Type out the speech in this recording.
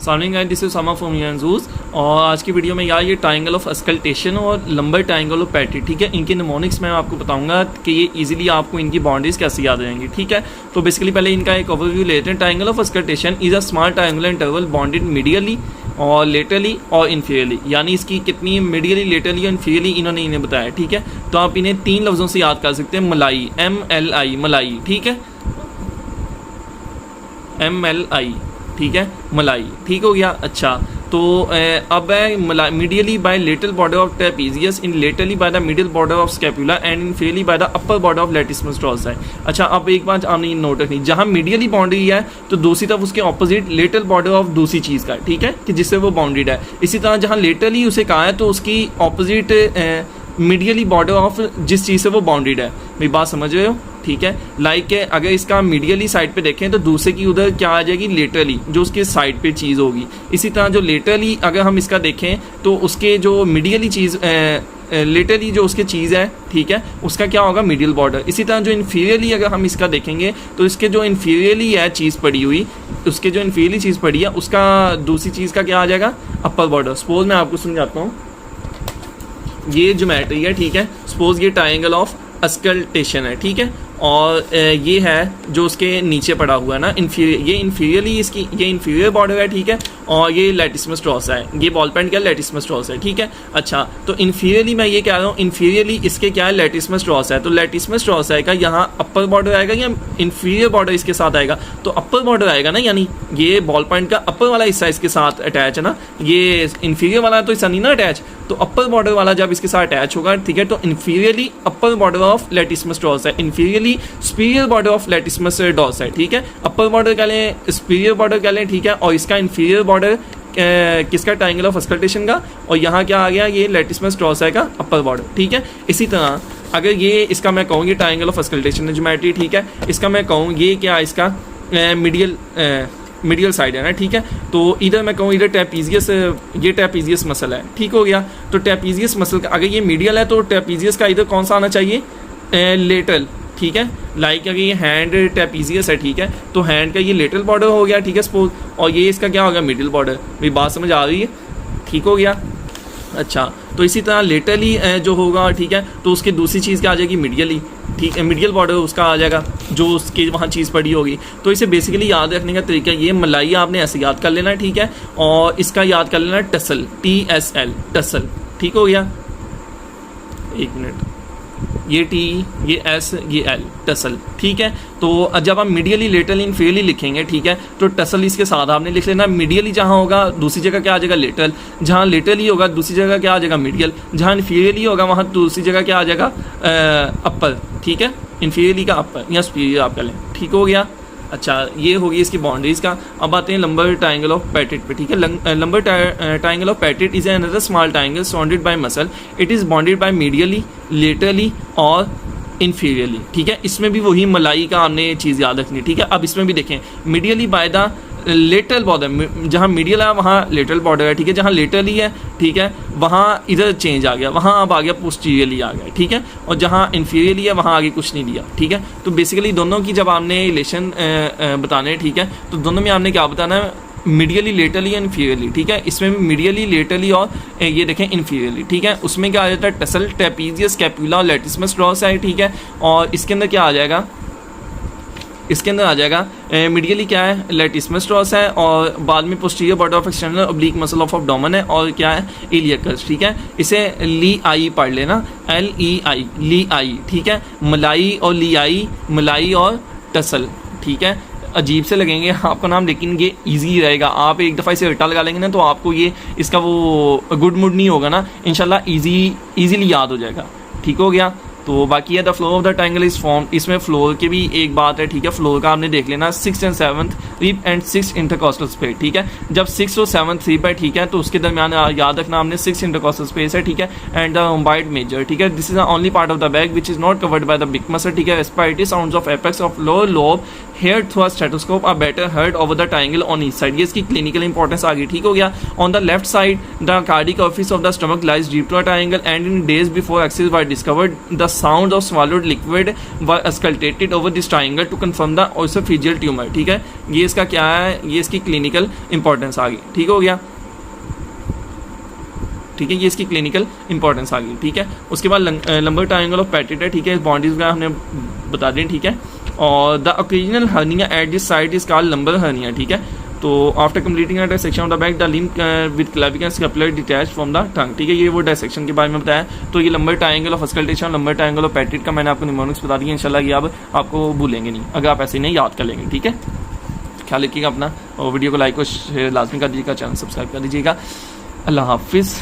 Sounding guide, this is समा from यूएनजूस। और आज की वीडियो में यार ये ट्रायंगल ऑफ अस्कल्टेशन और लंबर ट्रायंगल ऑफ पैट्री, ठीक है, इनके निमोनिक्स मैं आपको बताऊंगा कि ये इजीली आपको इनकी बाउंड्रीज कैसे याद रहेंगी, ठीक है। तो बेसिकली पहले इनका एक ओवरव्यू लेते हैं। Triangle of auscultation is a small triangular interval bonded medially और लेटरली और इन्फीरियरली, यानी इसकी कितनी मीडियली, लेटरली और इन्फीरियरली इन्होंने इन्हें बताया, ठीक है। तो आप इन्हें 3 लफ्ज़ों से याद कर सकते हैं, मलाई, MLI, मलाई, ठीक है, MLI, ठीक है, मलाई, ठीक हो गया। अच्छा, तो अब है medially by lateral border of trapezius, in laterally by the middle border of scapula and inferiorly by the upper border of latissimus dorsi. अच्छा, अब एक बात आपने नोट रखनी, जहाँ मीडियली बाउंड्री है तो दूसरी तरफ उसके ऑपोजिट लेटरल बॉर्डर ऑफ दूसरी चीज़ का, ठीक है, कि जिससे वो बाउंड्रीड है। इसी तरह जहाँ लेटरली उसे कहा है तो उसकी ऑपोजिट मीडियली बॉर्डर ऑफ जिस चीज़ से वो बाउंड्रीड है। मेरी बात समझ रहे हो, ठीक है। लाइक अगर इसका मीडियली साइड पे देखें तो दूसरे की उधर क्या आ जाएगी, लेटरली, जो उसके साइड पे चीज़ होगी। इसी तरह जो लेटरली अगर हम इसका देखें तो उसके जो मीडियली चीज़ लेटरली जो उसकी चीज़ है, ठीक है, उसका क्या होगा, मिडिल बॉर्डर। इसी तरह जो इन्फीरियरली अगर हम इसका देखेंगे तो इसके जो इन्फीरियरली है चीज़ पड़ी हुई, उसके जो इन्फीरियरली चीज़ पड़ी है उसका दूसरी चीज़ का क्या आ जाएगा, अपर बॉर्डर। सपोज मैं आपको समझाता हूँ, ये ज्योमेट्री है, ठीक है, सपोज ये ट्रायंगल ऑफ अस्कल्टेशन है, ठीक है, और ये है जो उसके नीचे पड़ा हुआ है ना, ये इन्फीरियरली इसकी ये इन्फीरियर बॉर्डर है, ठीक है, और ये लैटिसिमस डॉर्सा है, ये बॉल पेंट क्या लैटिसिमस डॉर्सा है, ठीक है। अच्छा, तो इन्फीरियरली मैं ये कह रहा हूँ, इन्फीरियरली इसके क्या है, लैटिसिमस डॉर्सा है। तो लैटिसिमस डॉर्सा का यहाँ अपर बॉर्डर आएगा या इन्फीरियर बॉर्डर इसके साथ आएगा, तो अपर बॉर्डर आएगा ना, यानी ये बॉल पॉइंट का अपर वाला हिस्सा इसके साथ अटैच है ना, ये इन्फीरियर वाला तो हिस्सा नहीं ना अटैच, तो अपर बॉर्डर वाला जब इसके साथ अटैच होगा, ठीक है, तो inferiorly upper border of latissimus dorsi है, inferiorly superior border of latissimus dorsi है, ठीक है। अपर बॉर्डर कह लें, सुपीरियर बॉर्डर कह लें, ठीक है, और इसका इन्फीरियर बॉर्डर किसका, ट्रायंगल ऑफ अस्कल्टेशन का, और यहाँ क्या आ गया, ये लैटिसिमस डॉर्सा का अपर बॉर्डर, ठीक है। इसी तरह अगर ये इसका मैं कहूँ ये ट्रायंगल ऑफ अस्कल्टेशन ज्योमेट्री, ठीक है, इसका मैं कहूँ ये क्या इसका मीडियल साइड है ना, ठीक है। तो इधर मैं कहूँ इधर ट्रेपेजियस, ये ट्रेपेजियस मसल है, ठीक हो गया। तो ट्रेपेजियस मसल का अगर ये मीडियल है तो ट्रेपेजियस का इधर कौन सा आना चाहिए, लेटरल, ठीक है। लाइक अगर ये हैंड ट्रेपेजियस है, ठीक है, तो हैंड का ये लेटरल बॉर्डर हो गया, ठीक है, सपोज, और ये इसका क्या होगा, मिडिल बॉर्डर। मेरी बात समझ आ रही है, ठीक हो गया। अच्छा, तो इसी तरह लेटरली जो होगा, ठीक है, तो उसकी दूसरी चीज़ क्या आ जाएगी, मीडियली, ठीक है, मीडियल बॉर्डर उसका आ जाएगा जो उसकी वहाँ चीज़ पड़ी होगी। तो इसे बेसिकली याद रखने का तरीका, ये मलाई आपने ऐसे याद कर लेना, ठीक है, और इसका याद कर लेना टसल, TSL, टसल, ठीक हो गया। एक मिनट, ये T, ये S, ये L, टसल, ठीक है। तो जब आप मीडियली, लेटरली, इन्फीरियरली लिखेंगे, ठीक है, तो टसल इसके साथ आपने लिख लेना। मीडियली जहाँ होगा दूसरी जगह क्या आ जाएगा, लेटरल, जहाँ लेटरली होगा दूसरी जगह क्या आ जाएगा, मीडियल, जहाँ इन्फीरियरली होगा वहाँ दूसरी जगह क्या आ जाएगा, अपर, ठीक है, इन्फीरियरली का अपर या सुपीरियर आप कह लें, ठीक हो गया। अच्छा, ये होगी इसकी बाउंड्रीज का। अब आते हैं लंबर ट्रायंगल ऑफ पैट्रिट पे, ठीक है। Lumbar triangle of Petit is another small triangle surrounded by muscle, it is bounded by medially, laterally और इन्फीरियरली, ठीक है। इसमें भी वही मलाई का हमने चीज़ याद रखनी, ठीक है। अब इसमें भी देखें, medially by the lateral border, जहाँ मीडियल है वहाँ लेटरल बॉर्डर है, ठीक है, जहाँ लेटरली है, ठीक है, वहाँ इधर चेंज आ गया, वहाँ अब आ गया पोस्टीरियरली आ गया, ठीक है, और जहाँ इन्फीरियरली है वहाँ आगे कुछ नहीं दिया, ठीक है। तो बेसिकली दोनों की जब आपने रिलेशन बताने, ठीक है, तो दोनों में आपने क्या बताना है, मीडियली, लेटरली, इन्फीरियरली, ठीक है। इसमें भी मीडियली, लेटरली और ये देखें इन्फीरियरली, ठीक है। उसमें क्या आ जाता है, टसल, ट्रेपेजियस, स्कैपुला और लैटिसिमस डॉर्सा है, ठीक है। और इसके अंदर क्या आ जाएगा, इसके अंदर आ जाएगा मीडियली क्या है, लैटिसिमस डॉर्सा है, और बाद में posterior border of external oblique muscle of abdomen है, और क्या है, इलियकस, ठीक है। इसे ली आई पढ़ लेना, LEI, ली आई, ठीक है। मलाई और ली आई, मलाई और टसल, ठीक है। अजीब से लगेंगे आपको नाम, लेकिन ये इजी रहेगा। आप एक दफ़ा इसे रट्टा लगा लेंगे ना तो आपको ये इसका वो गुड मूड नहीं होगा ना, इंशाल्लाह इजीली याद हो जाएगा, ठीक हो गया। तो बाकी है the floor of the triangle is form, इसमें फ्लोर की भी एक बात है, ठीक है। फ्लोर का आपने देख लेना 6th and 7th rib end 6 intercostal space, ठीक है। जब 6 और 7th रिब है, ठीक है, तो उसके दरमियान याद रखना हमने 6 इंटरकॉस्टल स्पेस है, ठीक है, एंड द रोम्बॉइड मेजर, ठीक है। This is the only part of the back which is not covered by the big muscle, ठीक है। Respiratory sounds of apex of lower lobe hear through a stethoscope are better heard over the triangle on each side, ये इसकी clinical importance आ गई, ठीक हो गया। On the left side the cardiac orifice of the stomach lies deep to a triangle and in days before axis were discovered the sound of swallowed liquid were auscultated over this triangle to confirm the oesophageal tumour. ठीक है, ये इसका क्या है, ये इसकी clinical importance आ गई। ठीक हो गया, ठीक है, ये इसकी क्लिनिकल इंपॉर्टेंस आ गई। ठीक है, उसके बाद लंबर ट्रायंगल ऑफ पेटिट है। ठीक है, बाउंड्रीज वगैरह हमने बता दें। ठीक है, और the occasional hernia at this side is called lumbar hernia. ठीक है, तो after completing the dissection of the back the lymph with clavicle scapular detach from the tongue. ठीक है, ये वो डिसेक्शन के बारे में बताया। तो ये lumbar triangle of auscultation, lumbar triangle of petit का मैंने आपको निमोनिक्स बता दिया। इंशाल्लाह ये अब आपको भूलेंगे नहीं अगर आप ऐसे नहीं याद कर लेंगे। ठीक है, ख्याल रखिएगा अपना, और वीडियो को लाइक और शेयर लाजमी कर दीजिएगा, चैनल सब्सक्राइब कर दीजिएगा। अल्लाह हाफिज़।